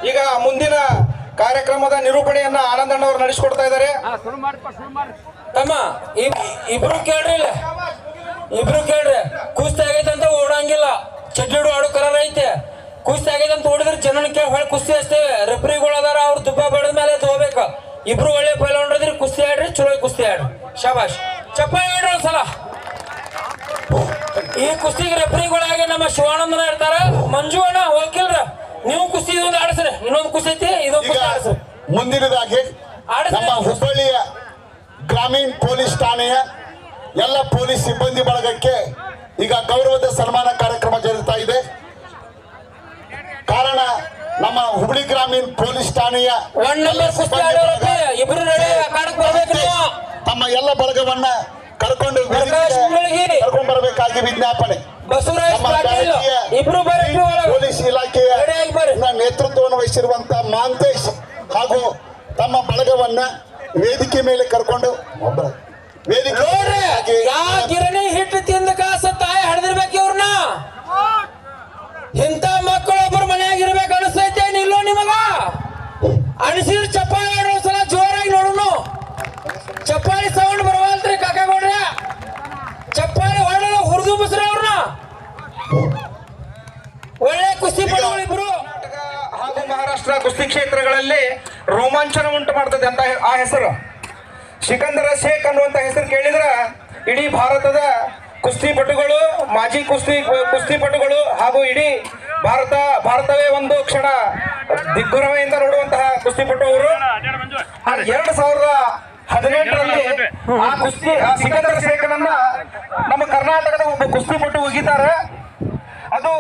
ಈಗ ಮುಂದಿನ ಕಾರ್ಯಕ್ರಮದ ನಿರೂಪಣೆಯನ್ನ ಆನಂದಣ್ಣವರು ನಡೆಸಿಕೊಡ್ತಾ ಇದ್ದಾರೆ. ತಮ್ಮ ಇಬ್ರು ಕೇಳ್ರಿ, ಇಬ್ರು ಕೇಳ್ರಿ. ಕುಸ್ತಿ ಆಗೈತೆ ಅಂತ ಓಡಂಗಿಲ್ಲ, ಚಡ್ಡಿಡು ಆಡೋ ಕರಾರ ಐತೆ. ಕುಸ್ತಿ ಆಗೈತೆ ಅಂತ ಓಡಿದ್ರೆ ಜನನ ಕೇಳಿ ಹೊಳೆ ಕುಸ್ತಿ ಹಚ್ತೇವೆ. ರೆಫ್ರಿಗಳು ಅದಾರ, ಅವ್ರು ದುಬ್ಬ ಬಡದ ಮೇಲೆ ತಗೋಬೇಕು. ಇಬ್ರು ಒಳ್ಳೆ ಪೈಲವಾನ್ರಿದ್ರಿ, ಕುಸ್ತಿ ಆಡ್ರಿ, ಚಲೋ ಕುಸ್ತಿ ಆಡ್ರಿ. ಶಾಬಾಷ್, ಚಪ್ಪಾಳೆ ಆಡ್ರಿ ಒಂದ್ಸಲ. ಈ ಕುಸ್ತಿಗೆ ರೆಫ್ರಿಗಳಾಗಿ ನಮ್ಮ ಶಿವಾನಂದನ ಇರ್ತಾರ, ಮಂಜು ಅಣ್ಣ ವಕೀಲ್ರ. ನೀವು ಕುಸ್ತಿ ಇದೊಂದು ಆಡಿಸ್ರಿ, ಇನ್ನೊಂದು ಕುಸ್ತಿ ಐತಿ, ಇದೊಂದು ಕುಸ್ತಿ ಆಡಿಸ್ರಿ. ಮುಂದಿನದಾಗಿ ನಮ್ಮ ಹುಬ್ಬಳ್ಳಿಯ ಗ್ರಾಮೀಣ ಪೊಲೀಸ್ ಠಾಣೆಯ ಎಲ್ಲ ಪೊಲೀಸ್ ಸಿಬ್ಬಂದಿ ಬಳಗಕ್ಕೆ ಈಗ ಗೌರವದ ಸನ್ಮಾನ ಕಾರ್ಯಕ್ರಮ ಜರುಗುತ್ತಾ ಇದೆ. ಕಾರಣ ನಮ್ಮ ಹುಬ್ಬಳ್ಳಿ ಗ್ರಾಮೀಣ ಪೊಲೀಸ್ ಠಾಣೆಯ ತಮ್ಮ ಎಲ್ಲ ಬಳಗವನ್ನ ಕರ್ಕೊಂಡು ಬರಬೇಕಾಗಿ ವಿಜ್ಞಾಪನೆ. ಪೊಲೀಸ್ ಇಲಾಖೆಯ ನೇತೃತ್ವವನ್ನು ವಹಿಸಿರುವಂತಹ ಮಹಾಂತೇಶ್ ಹಾಗೂ ತಮ್ಮ ಬಳಗವನ್ನ ವೇದಿಕೆ ಮೇಲೆ ಕರ್ಕೊಂಡು ವೇದಿಕೆ ಹಿಟ್ಟು ತಿಂದ ಕಾಸ ತಾಯಿ ಹಡ್ದಿರ್ಬೇಕು. ಇವ್ರನ್ನ ಇಂಥ ಮಕ್ಕಳು ಒಬ್ಬರು ಮನೆಯಾಗಿರ್ಬೇಕು ಅನಿಸ್ತೈತೆ. ನಿಲ್ಲೋ ನಿಮಗ ಅನಿಸಿದ್ರೆ ಚಪ್ಪಾಳಿ ಆಡೋ ಸಲ ಜೋರಾಗಿ ನೋಡೋಣ. ಚಪ್ಪಾಳಿ ಸೌಂಡ್ ಬರವಲ್ತ್ರಿ ಕಾಕಾಗೌಡ್ರ. ಚಪ್ಪಾಳಿ ಹೊಡೆದ ಹುರಿದು ಬಿಸ್ರಿ ಅವ್ರನ್ನ. ಒಳ್ಳೆ ಕುಸ್ತಿ ಪಟುಗಳಿಬ್ರು. ಹಾಗೂ ಮಹಾರಾಷ್ಟ್ರ ಕುಸ್ತಿ ಕ್ಷೇತ್ರಗಳಲ್ಲಿ ರೋಮಾಂಚನ ಉಂಟು ಮಾಡ್ತದೆ ಅಂತ ಆ ಹೆಸರು. ಸಿಕಂದರ ಶೇಖ್ ಅನ್ನುವಂತ ಹೆಸರು ಕೇಳಿದ್ರ ಇಡೀ ಭಾರತದ ಕುಸ್ತಿಪಟುಗಳು, ಮಾಜಿ ಕುಸ್ತಿಪಟುಗಳು ಹಾಗೂ ಇಡೀ ಭಾರತವೇ ಒಂದು ಕ್ಷಣ ದಿಗ್ಭ್ರಮೆಯಿಂದ ನೋಡುವಂತಹ ಕುಸ್ತಿಪಟು ಅವರು. 2018ರಲ್ಲಿ ಆ ಸಿಕಂದರ ಶೇಖನನ್ನ ನಮ್ಮ ಕರ್ನಾಟಕದ ಒಬ್ಬ ಕುಸ್ತಿಪಟು ಒಗಿತಾರೆ. ಅದು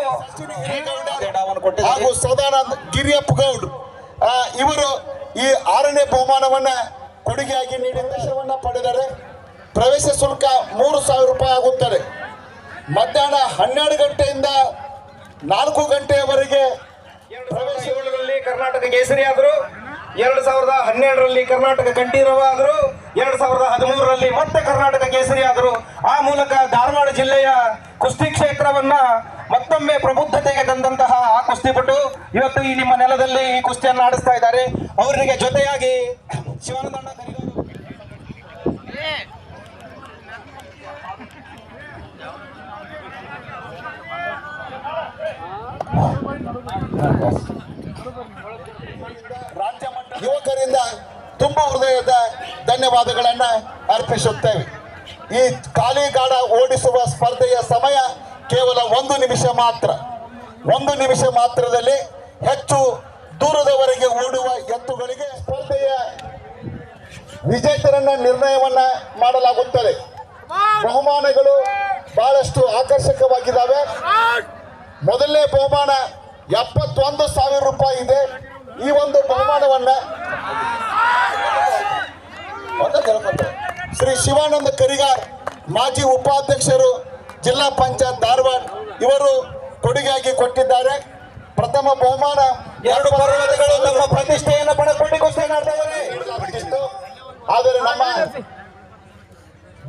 ಹಾಗೂ ಸದಾನಂದ್ ಗಿರಿಯಪ್ಪ ಗೌಡ್ ಇವರು ಈ 6ನೇ ಬಹುಮಾನವನ್ನ ಕೊಡುಗೆಯಾಗಿ ನೀಡಿ ದೇಶವನ್ನ ಪಡೆದರೆ. ಪ್ರವೇಶ ಶುಲ್ಕ 3,000 ರೂಪಾಯಿ ಆಗುತ್ತದೆ. ಮಧ್ಯಾಹ್ನ 12 ಗಂಟೆಯಿಂದ 4 ಗಂಟೆಯವರೆಗೆ ಪ್ರವೇಶಗಳಲ್ಲಿ ಕರ್ನಾಟಕ ಕೇಸರಿ ಆದರು. 2012ರಲ್ಲಿ ಕರ್ನಾಟಕ ಕಂಠೀರವ ಆದರು. 2013ರಲ್ಲಿ ಮತ್ತೆ ಕರ್ನಾಟಕ ಕೇಸರಿ ಆದರು. ಆ ಮೂಲಕ ಧಾರವಾಡ ಜಿಲ್ಲೆಯ ಕುಸ್ತಿ ಕ್ಷೇತ್ರವನ್ನ ಮತ್ತೊಮ್ಮೆ ಪ್ರಬುದ್ಧತೆಗೆ ತಂದಂತಹ ಆ ಕುಸ್ತಿಪಟು ಇವತ್ತು ಈ ನಿಮ್ಮ ನೆಲದಲ್ಲಿ ಈ ಕುಸ್ತಿಯನ್ನು ಆಡಿಸ್ತಾ ಇದ್ದಾರೆ. ಅವರಿಗೆ ಜೊತೆಯಾಗಿ ಶಿವಾನಂದಣ್ಣ ರಾಜ್ಯ ಮಟ್ಟ ಯುವಕರಿಂದ ತುಂಬ ಹೃದಯದ ಧನ್ಯವಾದಗಳನ್ನ ಅರ್ಪಿಸುತ್ತೇವೆ. ಈ ಕಾಲಿಗಾಡ ಓಡಿಸುವ ಸ್ಪರ್ಧೆಯ ಸಮಯ ಕೇವಲ 1 ನಿಮಿಷ ಮಾತ್ರ. 1 ನಿಮಿಷ ಮಾತ್ರದಲ್ಲಿ ಹೆಚ್ಚು ದೂರದವರೆಗೆ ಓಡುವ ಎತ್ತುಗಳಿಗೆ ಸ್ಪರ್ಧೆಯ ವಿಜೇತರನ್ನ ನಿರ್ಣಯವನ್ನ ಮಾಡಲಾಗುತ್ತದೆ. ಬಹುಮಾನಗಳು ಬಹಳಷ್ಟು ಆಕರ್ಷಕವಾಗಿದ್ದಾವೆ. ಮೊದಲನೇ ಬಹುಮಾನ 71,000 ರೂಪಾಯಿ ಇದೆ. ಈ ಒಂದು ಬಹುಮಾನವನ್ನ ಶ್ರೀ ಶಿವಾನಂದ ಕರಿಗಾರ್, ಮಾಜಿ ಉಪಾಧ್ಯಕ್ಷರು, ಜಿಲ್ಲಾ ಪಂಚಾಯತ್ ಧಾರವಾಡ, ಇವರು ಕೊಡುಗೆಯಾಗಿ ಕೊಟ್ಟಿದ್ದಾರೆ. ಪ್ರಥಮ ಬಹುಮಾನ 2 ಪರ್ವತಗಳು ನಮ್ಮ ಪ್ರತಿಷ್ಠೆಯನ್ನು ಪಡೆದುಕೊಂಡು ಕುಸ್ತಿ ನಡೆದವರೇ. ಆದರೆ ನಮ್ಮ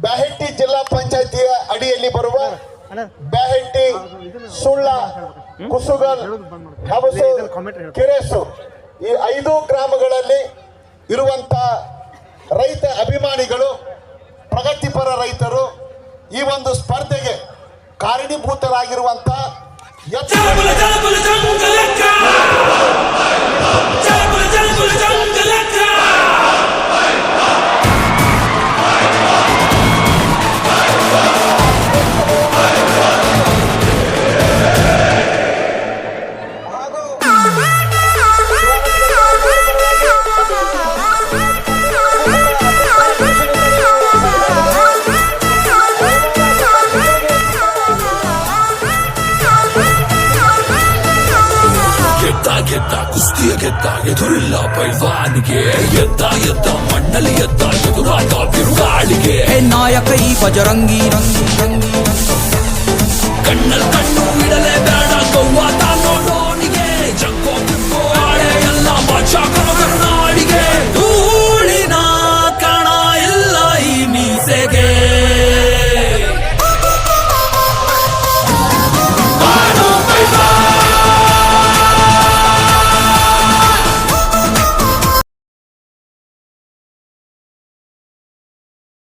ಬ್ಯಾಹಟ್ಟಿ ಜಿಲ್ಲಾ ಪಂಚಾಯತಿಯ ಅಡಿಯಲ್ಲಿ ಬರುವ ಬ್ಯಾಹಟ್ಟಿ, ಸುಳ್ಳ, ಕುಸುಗಲ್, ಹಬಸು, ಕೆರೆಸು ಈ 5 ಗ್ರಾಮಗಳಲ್ಲಿ ಇರುವಂತ ರೈತ ಅಭಿಮಾನಿಗಳು, ಪ್ರಗತಿಪರ ರೈತರು ಈ ಒಂದು ಸ್ಪರ್ಧೆಗೆ ಕಾರಣೀಭೂತರಾಗಿರುವಂತ ಕುಸ್ತಿಯ ಗೆದ್ದ ಎದುರಿಲ್ಲ ಪೈಲ್ವಾನಿಗೆ, ಎದ್ದ ಮಣ್ಣಲ್ಲಿ ಎದುರಾದ ಬಿರುಗಾಳಿಗೆ. ನಾಯಕ ಈ ಬಜರಂಗಿ ರಂಗಿ ಕಣ್ಣಲ್ಲಿ ಕಣ್ಣು ಇಡಲೇ ಬೇಡ ಗೌವಾತ